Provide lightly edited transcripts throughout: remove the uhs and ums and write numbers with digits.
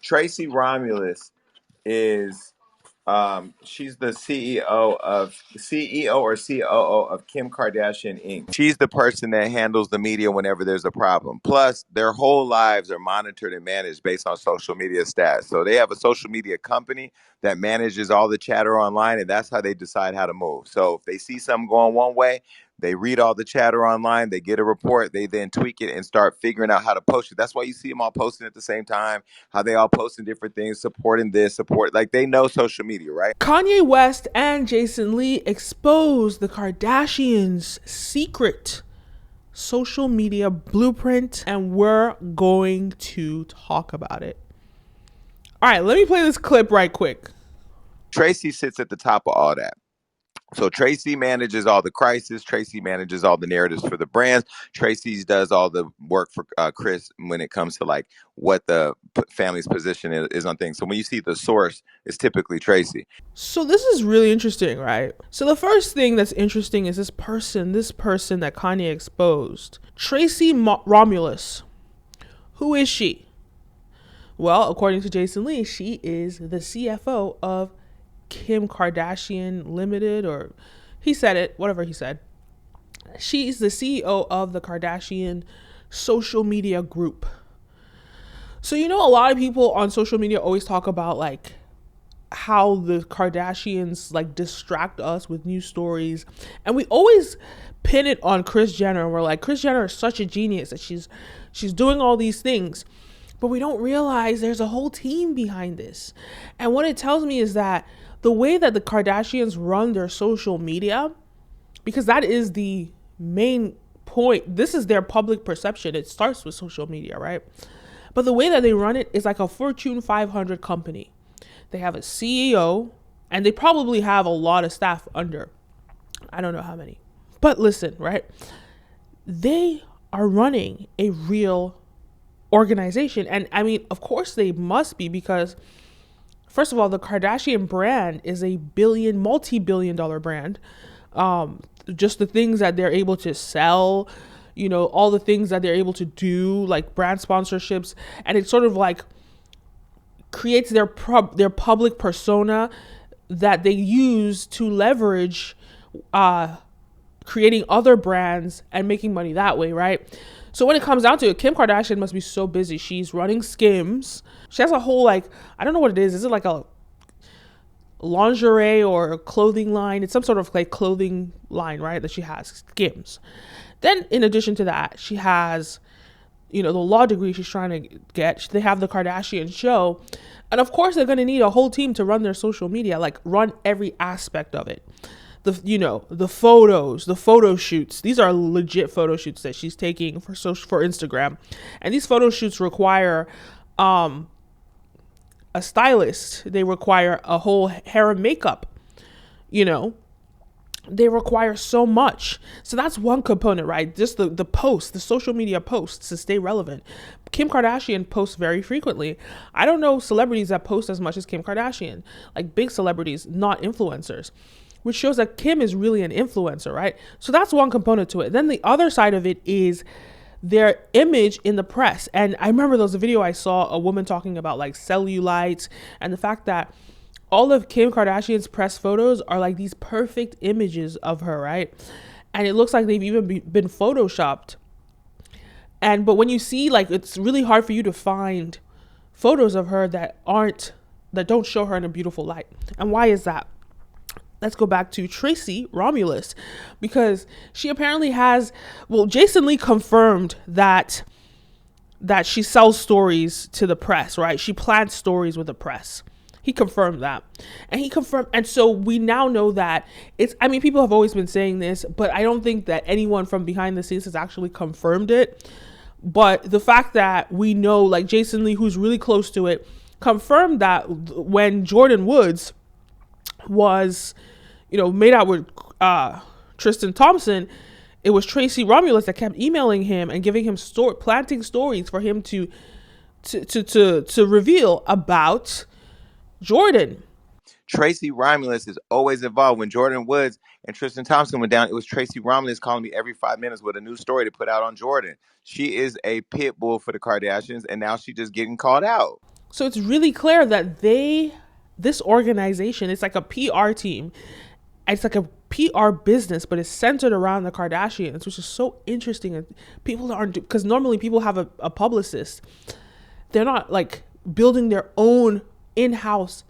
Tracy Romulus is she's the CEO or COO of Kim Kardashian Inc. She's the person that handles the media whenever there's a problem. Plus, their whole lives are monitored and managed based on social media stats. So they have a social media company that manages all the chatter online, and that's how they decide how to move. So if they see something going one way, they read all the chatter online, they get a report, they then tweak it and start figuring out how to post it. That's why you see them all posting at the same time, how they all posting different things, supporting this, support, like they know social media, right? Kanye West and Jason Lee exposed the Kardashians' secret social media blueprint, and we're going to talk about it. All right, let me play this clip right quick. Tracy sits at the top of all that. So Tracy manages all the crisis. Tracy manages all the narratives for the brands. Tracy does all the work for Chris when it comes to like what the family's position is on things. So when you see the source, it's typically Tracy. So this is really interesting, right? So the first thing that's interesting is this person that Kanye exposed, Tracy Romulus. Who is she? Well, according to Jason Lee, she is the CFO of Kim Kardashian Limited, or he said it, whatever he said. She's the CEO of the Kardashian social media group. So, you know, a lot of people on social media always talk about like how the Kardashians like distract us with news stories. And we always pin it on Kris Jenner. And we're like, Kris Jenner is such a genius that she's doing all these things. But we don't realize there's a whole team behind this. And what it tells me is that the way that the Kardashians run their social media, because that is the main point, this is their public perception. It starts with social media, right? But the way that they run it is like a Fortune 500 company. They have a CEO, and they probably have a lot of staff under. I don't know how many. But listen, right? They are running a real organization. And I mean, of course they must be, because first of all, the Kardashian brand is a multi-billion dollar brand. Just the things that they're able to sell, you know, all the things that they're able to do, like brand sponsorships, and it sort of like creates their public persona that they use to leverage creating other brands and making money that way, right? So when it comes down to it, Kim Kardashian must be so busy. She's running Skims. She has a whole, like, I don't know what it is. Is it like a lingerie or a clothing line? It's some sort of like clothing line, right, that she has, Skims. Then in addition to that, she has, you know, the law degree she's trying to get. They have the Kardashian show. And of course, they're going to need a whole team to run their social media, like run every aspect of it. The photos, the photo shoots. These are legit photo shoots that she's taking for Instagram. And these photo shoots require a stylist. They require a whole hair and makeup, you know. They require so much. So that's one component, right? Just the posts, the social media posts to stay relevant. Kim Kardashian posts very frequently. I don't know celebrities that post as much as Kim Kardashian, like big celebrities, not influencers, which shows that Kim is really an influencer, right? So that's one component to it. Then the other side of it is their image in the press. And I remember there was a video I saw, a woman talking about like cellulite, and the fact that all of Kim Kardashian's press photos are like these perfect images of her, right? And it looks like they've even been photoshopped. But when you see, like, it's really hard for you to find photos of her that don't show her in a beautiful light. And why is that? Let's go back to Tracy Romulus, because she apparently has, well, Jason Lee confirmed that she sells stories to the press, right? She plants stories with the press. He confirmed that. And so we now know that people have always been saying this, but I don't think that anyone from behind the scenes has actually confirmed it. But the fact that we know, like Jason Lee, who's really close to it, confirmed that when Jordyn Woods was, you know, made out with Tristan Thompson, it was Tracy Romulus that kept emailing him and giving him planting stories for him to reveal about Jordyn. Tracy Romulus is always involved. When Jordyn Woods and Tristan Thompson went down, it was Tracy Romulus calling me every 5 minutes with a new story to put out on Jordyn. She is a pit bull for the Kardashians, and now she's just getting called out. So it's really clear that this organization, it's like a PR team. It's like a PR business, but it's centered around the Kardashians, which is so interesting. And people aren't, because normally people have a publicist. They're not like building their own in-house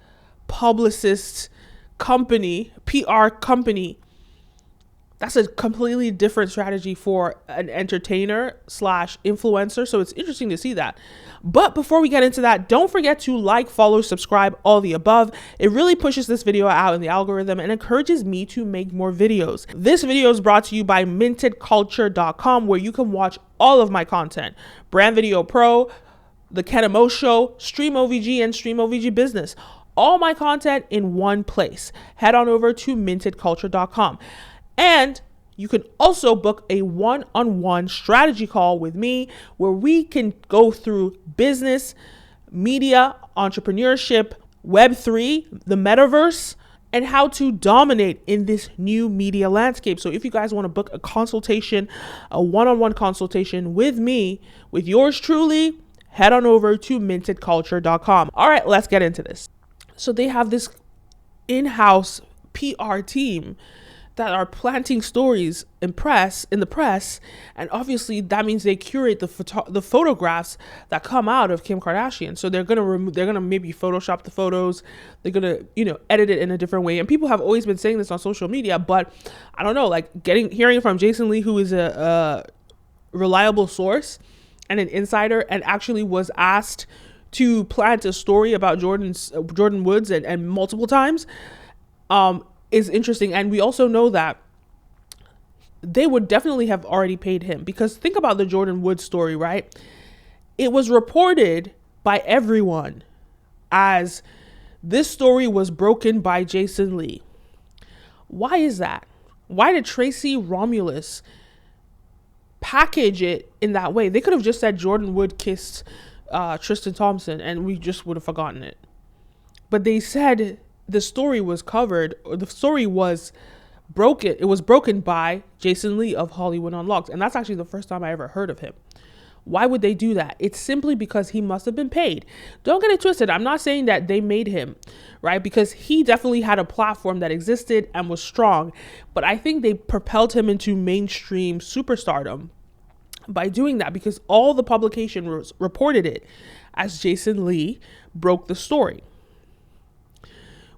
publicist company, PR company. That's a completely different strategy for an entertainer slash influencer. So it's interesting to see that. But before we get into that, don't forget to like, follow, subscribe, all the above. It really pushes this video out in the algorithm and encourages me to make more videos. This video is brought to you by mintedculture.com, where you can watch all of my content. Brand Video Pro, the Kenim O Show, Stream OVG, and Stream OVG Business. All my content in one place. Head on over to mintedculture.com. And you can also book a one-on-one strategy call with me where we can go through business, media, entrepreneurship, Web3, the metaverse, and how to dominate in this new media landscape. So if you guys want to book a consultation, a one-on-one consultation with me, with yours truly, head on over to mintedculture.com. All right, let's get into this. So they have this in-house PR team that are planting stories in the press, and obviously that means they curate the photographs that come out of Kim Kardashian. So they're gonna maybe Photoshop the photos, they're gonna edit it in a different way. And people have always been saying this on social media, but I don't know, like hearing from Jason Lee, who is a reliable source and an insider, and actually was asked to plant a story about Jordan Woods and multiple times, is interesting. And we also know that they would definitely have already paid him, because think about the Jordan Woods story, right? It was reported by everyone as this story was broken by Jason Lee. Why is that? Why did Tracy Romulus package it in that way? They could have just said Jordan Wood kissed Tristan Thompson and we just would have forgotten it. But they said the story was covered, or the story was broken. It was broken by Jason Lee of Hollywood Unlocked. And that's actually the first time I ever heard of him. Why would they do that? It's simply because he must have been paid. Don't get it twisted. I'm not saying that they made him, right? Because he definitely had a platform that existed and was strong. But I think they propelled him into mainstream superstardom by doing that, because all the publication reported it as Jason Lee broke the story.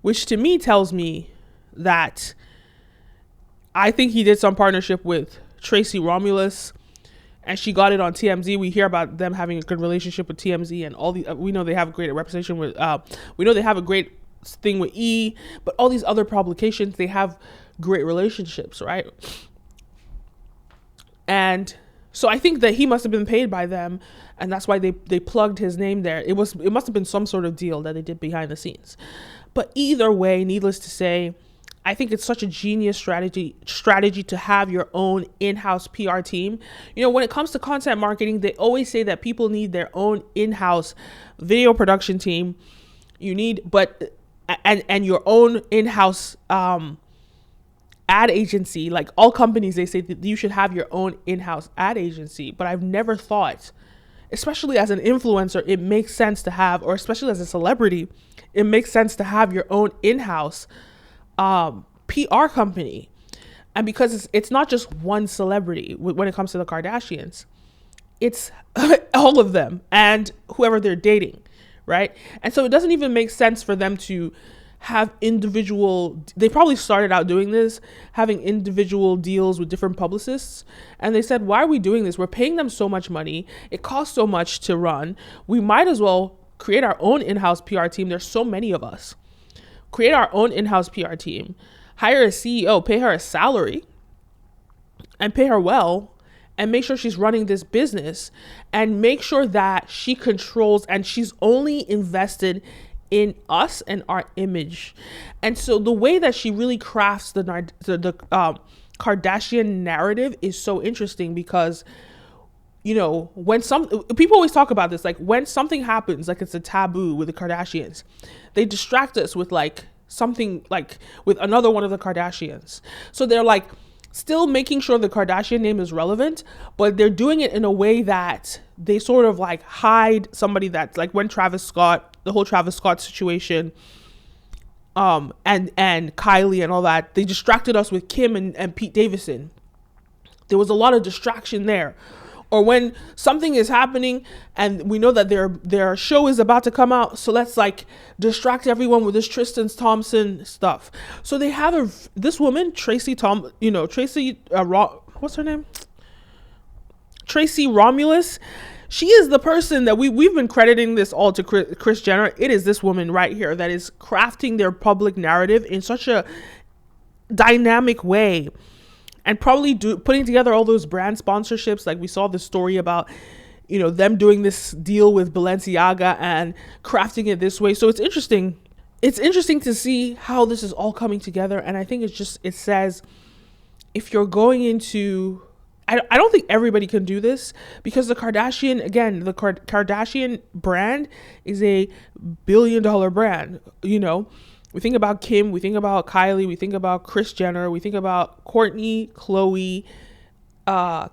Which to me tells me that I think he did some partnership with Tracy Romulus, and she got it on TMZ. We hear about them having a good relationship with TMZ, and we know they have a great representation with, we know they have a great thing with E, but all these other publications, they have great relationships, right? And so I think that he must have been paid by them, and that's why they plugged his name there. It must have been some sort of deal that they did behind the scenes. But either way, needless to say, I think it's such a genius strategy to have your own in-house PR team. When it comes to content marketing, they always say that people need their own in-house video production team. You need, and your own in-house ad agency. Like all companies, they say that you should have your own in-house ad agency. But I've never thought, especially as an influencer, it makes sense to have, or especially as a celebrity, it makes sense to have your own in-house PR company. And because it's not just one celebrity when it comes to the Kardashians, it's all of them and whoever they're dating, right? And so it doesn't even make sense for them to have they probably started out doing this, having individual deals with different publicists. And they said, why are we doing this? We're paying them so much money. It costs so much to run. We might as well create our own in-house PR team. There's so many of us. Create our own in-house PR team. Hire a CEO, pay her a salary, and pay her well, and make sure she's running this business, and make sure that she controls and she's only invested in us and our image. And so the way that she really crafts the Kardashian narrative is so interesting, because when people always talk about this, like when something happens, like it's a taboo with the Kardashians, they distract us with like something like with another one of the Kardashians. So they're like still making sure the Kardashian name is relevant, but they're doing it in a way that they sort of like hide somebody. That's like when Travis Scott the whole Travis Scott situation, and Kylie and all that. They distracted us with Kim and Pete Davidson. There was a lot of distraction there. Or when something is happening and we know that their show is about to come out, so let's like distract everyone with this Tristan Thompson stuff. So they have this woman, what's her name? Tracy Romulus. She is the person that we've been crediting this all to Kris Jenner. It is this woman right here that is crafting their public narrative in such a dynamic way, and probably putting together all those brand sponsorships. Like we saw the story about, them doing this deal with Balenciaga and crafting it this way. So it's interesting. It's interesting to see how this is all coming together. And I think it says, if you're going into, I don't think everybody can do this, because the Kardashian brand is a $1 billion brand. We think about Kim, we think about Kylie, we think about Kris Jenner, we think about Kourtney, Khloe,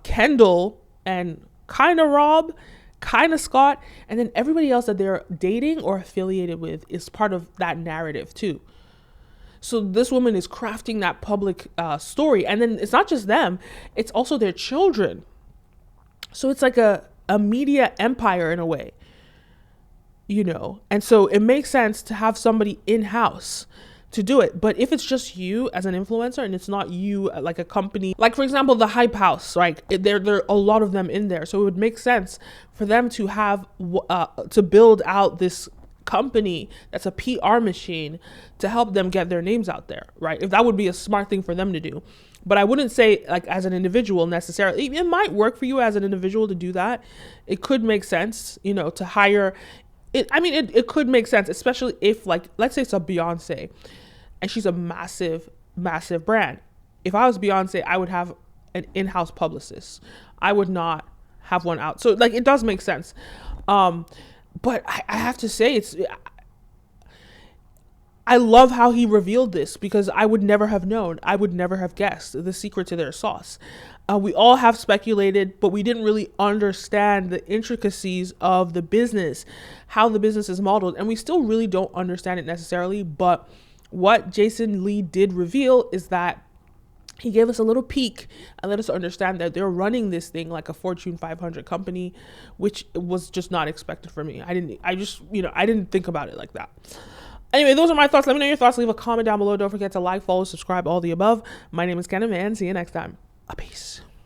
Kendall, and kind of Rob, kind of Scott, and then everybody else that they're dating or affiliated with is part of that narrative too. So this woman is crafting that public story, and then it's not just them, it's also their children. So it's like a media empire in a way. And so it makes sense to have somebody in-house to do it. But if it's just you as an influencer and it's not you like a company, like for example, the Hype House, right? There are a lot of them in there. So it would make sense for them to have, to build out this company that's a PR machine to help them get their names out there, right? If that would be a smart thing for them to do. But I wouldn't say like as an individual necessarily. It might work for you as an individual to do that. It could make sense, to hire. It could make sense, especially if, like, let's say it's a Beyonce and she's a massive, massive brand. If I was Beyonce, I would have an in-house publicist. I would not have one out. So like, it does make sense. But I have to say, I love how he revealed this, because I would never have known. I would never have guessed the secret to their sauce. We all have speculated, but we didn't really understand the intricacies of the business, how the business is modeled. And we still really don't understand it necessarily. But what Jason Lee did reveal is that he gave us a little peek and let us understand that they're running this thing like a Fortune 500 company, which was just not expected for me. I didn't think about it like that. Anyway, those are my thoughts. Let me know your thoughts. Leave a comment down below. Don't forget to like, follow, subscribe, all the above. My name is Kenim, and see you next time. A peace.